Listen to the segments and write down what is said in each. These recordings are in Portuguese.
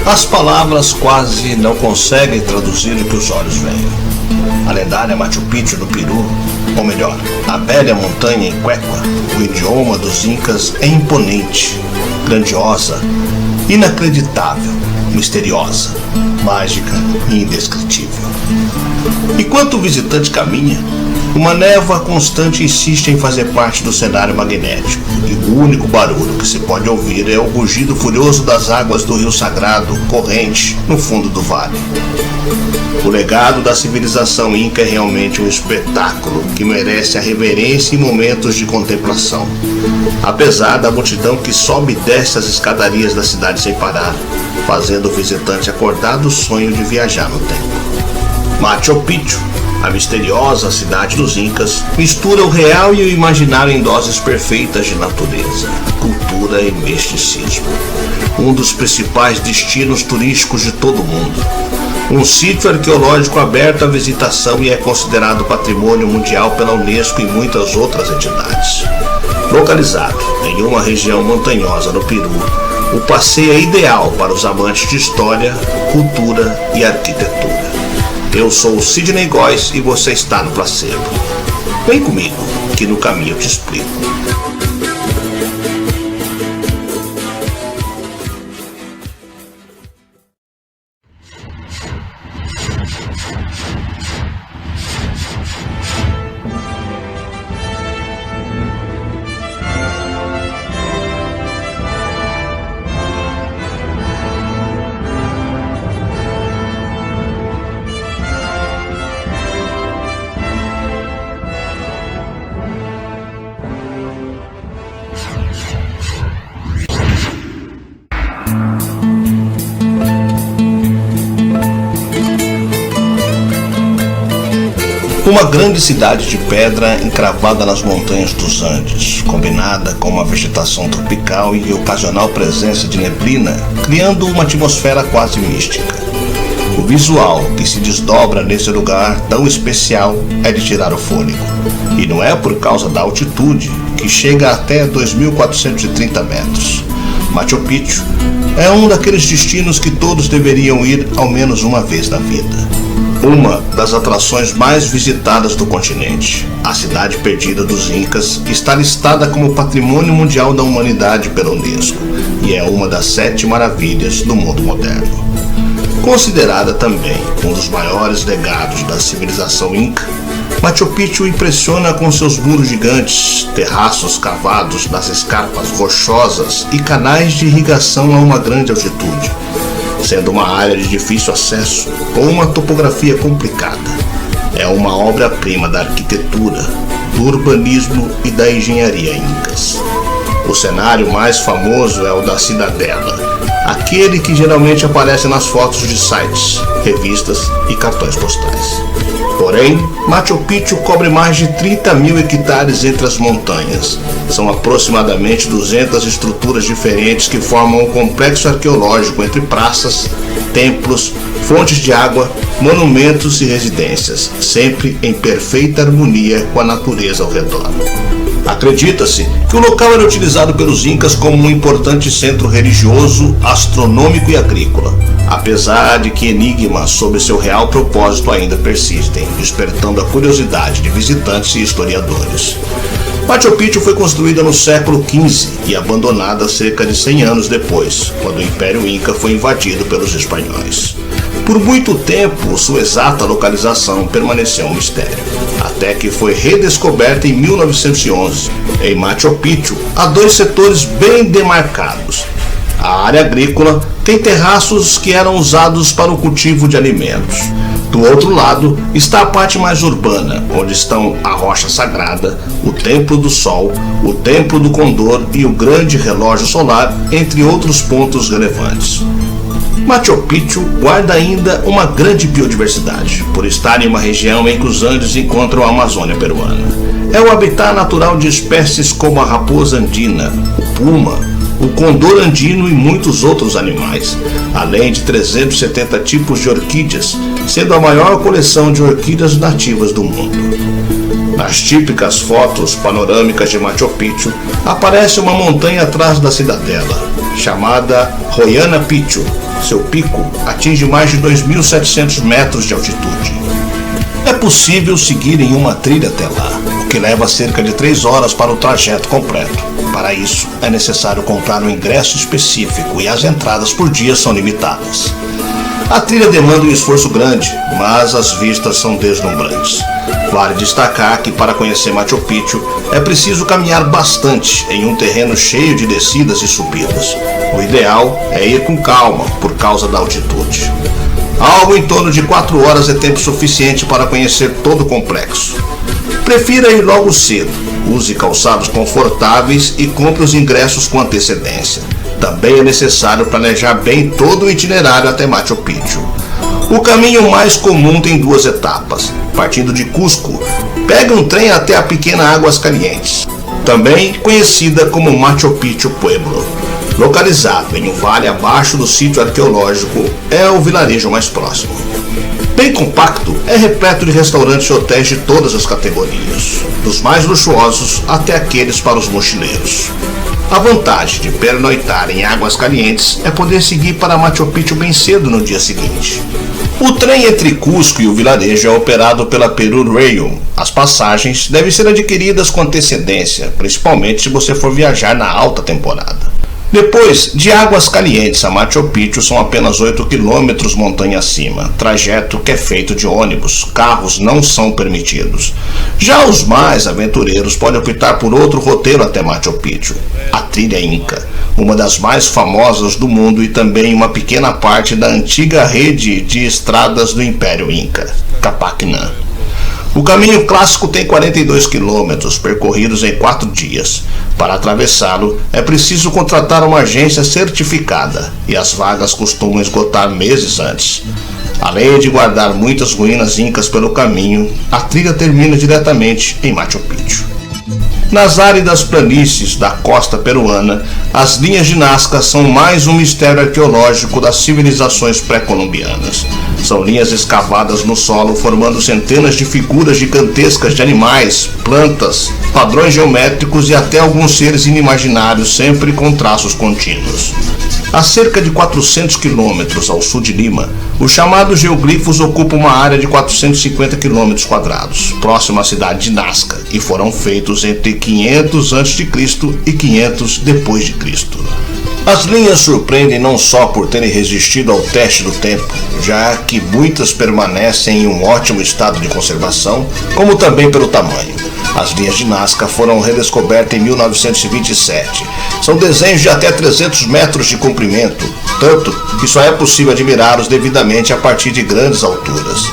As palavras quase não conseguem traduzir o que os olhos veem. A lendária Machu Picchu do Peru, ou melhor, a velha montanha em Quechua, o idioma dos Incas, é imponente, grandiosa, inacreditável, misteriosa, mágica e indescritível. Enquanto o visitante caminha, uma névoa constante insiste em fazer parte do cenário magnético, e o único barulho que se pode ouvir é o rugido furioso das águas do rio sagrado corrente no fundo do vale. O legado da civilização inca é realmente um espetáculo que merece a reverência e momentos de contemplação, apesar da multidão que sobe e desce as escadarias da cidade sem parar, fazendo o visitante acordar do sonho de viajar no tempo. Machu Picchu, a misteriosa cidade dos Incas, mistura o real e o imaginário em doses perfeitas de natureza, cultura e misticismo. Um dos principais destinos turísticos de todo o mundo. Um sítio arqueológico aberto à visitação e é considerado patrimônio mundial pela Unesco e muitas outras entidades. Localizado em uma região montanhosa no Peru, o passeio é ideal para os amantes de história, cultura e arquitetura. Eu sou o Sidney Góes e você está no Placebo. Vem comigo, que no caminho eu te explico. Uma grande cidade de pedra encravada nas montanhas dos Andes, combinada com uma vegetação tropical e ocasional presença de neblina, criando uma atmosfera quase mística. O visual que se desdobra nesse lugar tão especial é de tirar o fôlego. E não é por causa da altitude, que chega até 2.430 metros. Machu Picchu é um daqueles destinos que todos deveriam ir ao menos uma vez na vida. Uma das atrações mais visitadas do continente, a cidade perdida dos Incas, está listada como Patrimônio Mundial da Humanidade pela Unesco e é uma das 7 maravilhas do mundo moderno. Considerada também um dos maiores legados da civilização Inca, Machu Picchu impressiona com seus muros gigantes, terraços cavados nas escarpas rochosas e canais de irrigação a uma grande altitude, sendo uma área de difícil acesso com uma topografia complicada. É uma obra-prima da arquitetura, do urbanismo e da engenharia incas. O cenário mais famoso é o da Cidadela, aquele que geralmente aparece nas fotos de sites, revistas e cartões postais. Porém, Machu Picchu cobre mais de 30.000 hectares entre as montanhas. São aproximadamente 200 estruturas diferentes que formam um complexo arqueológico entre praças, templos, fontes de água, monumentos e residências, sempre em perfeita harmonia com a natureza ao redor. Acredita-se que o local era utilizado pelos Incas como um importante centro religioso, astronômico e agrícola, apesar de que enigmas sobre seu real propósito ainda persistem, despertando a curiosidade de visitantes e historiadores. Machu Picchu foi construída no século XV e abandonada cerca de 100 anos depois, quando o Império Inca foi invadido pelos espanhóis. Por muito tempo, sua exata localização permaneceu um mistério, até que foi redescoberta em 1911. Em Machu Picchu, há 2 setores bem demarcados. A área agrícola tem terraços que eram usados para o cultivo de alimentos. Do outro lado está a parte mais urbana, onde estão a Rocha Sagrada, o Templo do Sol, o Templo do Condor e o Grande Relógio Solar, entre outros pontos relevantes. Machu Picchu guarda ainda uma grande biodiversidade, por estar em uma região em que os Andes encontram a Amazônia peruana. É o habitat natural de espécies como a raposa andina, o puma, o condor andino e muitos outros animais, além de 370 tipos de orquídeas, sendo a maior coleção de orquídeas nativas do mundo. Nas típicas fotos panorâmicas de Machu Picchu, aparece uma montanha atrás da cidadela, chamada Huayna Picchu. Seu pico atinge mais de 2.700 metros de altitude. É possível seguir em uma trilha até lá, o que leva cerca de 3 horas para o trajeto completo. Para isso, é necessário comprar um ingresso específico e as entradas por dia são limitadas. A trilha demanda um esforço grande, mas as vistas são deslumbrantes. Vale destacar que para conhecer Machu Picchu é preciso caminhar bastante em um terreno cheio de descidas e subidas. O ideal é ir com calma por causa da altitude. Algo em torno de 4 horas é tempo suficiente para conhecer todo o complexo. Prefira ir logo cedo, use calçados confortáveis e compre os ingressos com antecedência. Também é necessário planejar bem todo o itinerário até Machu Picchu. O caminho mais comum tem 2 etapas. Partindo de Cusco, pegue um trem até a pequena Águas Calientes, também conhecida como Machu Picchu Pueblo. Localizado em um vale abaixo do sítio arqueológico, é o vilarejo mais próximo. Bem compacto, é repleto de restaurantes e hotéis de todas as categorias, dos mais luxuosos até aqueles para os mochileiros. A vantagem de pernoitar em Águas Calientes é poder seguir para Machu Picchu bem cedo no dia seguinte. O trem entre Cusco e o vilarejo é operado pela Peru Rail. As passagens devem ser adquiridas com antecedência, principalmente se você for viajar na alta temporada. Depois, de Águas Calientes a Machu Picchu são apenas 8 quilômetros montanha acima, trajeto que é feito de ônibus, carros não são permitidos. Já os mais aventureiros podem optar por outro roteiro até Machu Picchu, a trilha Inca, uma das mais famosas do mundo e também uma pequena parte da antiga rede de estradas do Império Inca, Capac Nan. O caminho clássico tem 42 quilômetros, percorridos em 4 dias. Para atravessá-lo, é preciso contratar uma agência certificada, e as vagas costumam esgotar meses antes. Além de guardar muitas ruínas incas pelo caminho, a trilha termina diretamente em Machu Picchu. Nas áridas planícies da costa peruana, as linhas de Nazca são mais um mistério arqueológico das civilizações pré-colombianas. São linhas escavadas no solo formando centenas de figuras gigantescas de animais, plantas, padrões geométricos e até alguns seres inimaginários, sempre com traços contínuos. A cerca de 400 quilômetros ao sul de Lima, os chamados geoglifos ocupam uma área de 450 quilômetros quadrados, próximo à cidade de Nazca, e foram feitos entre 500 a.C. e 500 d.C. As linhas surpreendem não só por terem resistido ao teste do tempo, já que muitas permanecem em um ótimo estado de conservação, como também pelo tamanho. As linhas de Nazca foram redescobertas em 1927. São desenhos de até 300 metros de comprimento, tanto que só é possível admirá-los devidamente a partir de grandes alturas.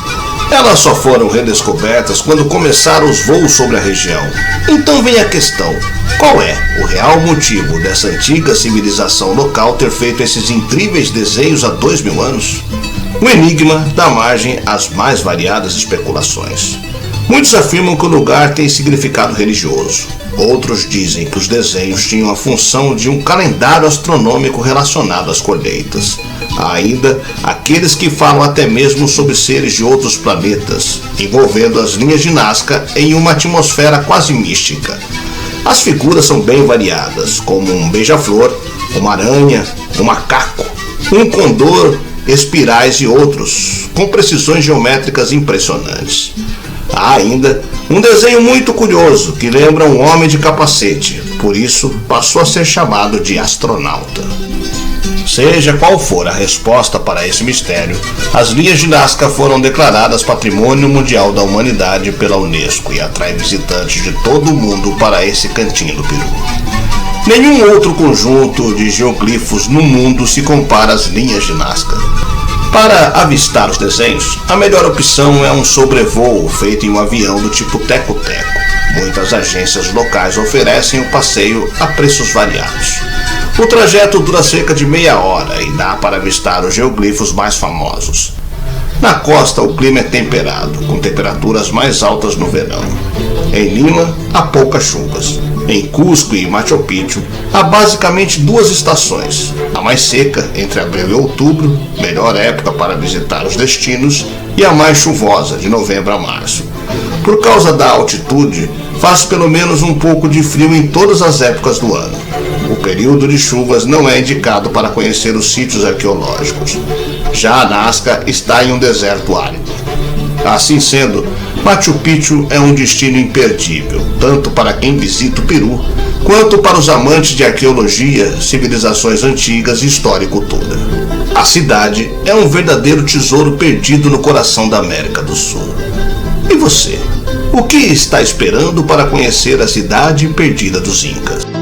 Elas só foram redescobertas quando começaram os voos sobre a região. Então vem a questão: qual é o real motivo dessa antiga civilização local ter feito esses incríveis desenhos há 2.000 anos? O enigma dá margem às mais variadas especulações. Muitos afirmam que o lugar tem significado religioso. Outros dizem que os desenhos tinham a função de um calendário astronômico relacionado às colheitas. Há ainda aqueles que falam até mesmo sobre seres de outros planetas, envolvendo as linhas de Nazca em uma atmosfera quase mística. As figuras são bem variadas, como um beija-flor, uma aranha, um macaco, um condor, espirais e outros, com precisões geométricas impressionantes. Há ainda um desenho muito curioso que lembra um homem de capacete, por isso passou a ser chamado de astronauta. Seja qual for a resposta para esse mistério, as linhas de Nazca foram declaradas Patrimônio Mundial da Humanidade pela Unesco e atraem visitantes de todo o mundo para esse cantinho do Peru. Nenhum outro conjunto de geoglifos no mundo se compara às linhas de Nazca. Para avistar os desenhos, a melhor opção é um sobrevoo feito em um avião do tipo teco-teco. Muitas agências locais oferecem o passeio a preços variados. O trajeto dura cerca de meia hora e dá para avistar os geoglifos mais famosos. Na costa, o clima é temperado, com temperaturas mais altas no verão. Em Lima, há poucas chuvas. Em Cusco e Machu Picchu, há basicamente 2 estações. A mais seca, entre abril e outubro, melhor época para visitar os destinos, e a mais chuvosa, de novembro a março. Por causa da altitude, faz pelo menos um pouco de frio em todas as épocas do ano. O período de chuvas não é indicado para conhecer os sítios arqueológicos. Já a Nazca está em um deserto árido. Assim sendo, Machu Picchu é um destino imperdível, tanto para quem visita o Peru, quanto para os amantes de arqueologia, civilizações antigas e história e cultura. A cidade é um verdadeiro tesouro perdido no coração da América do Sul. E você? O que está esperando para conhecer a cidade perdida dos Incas?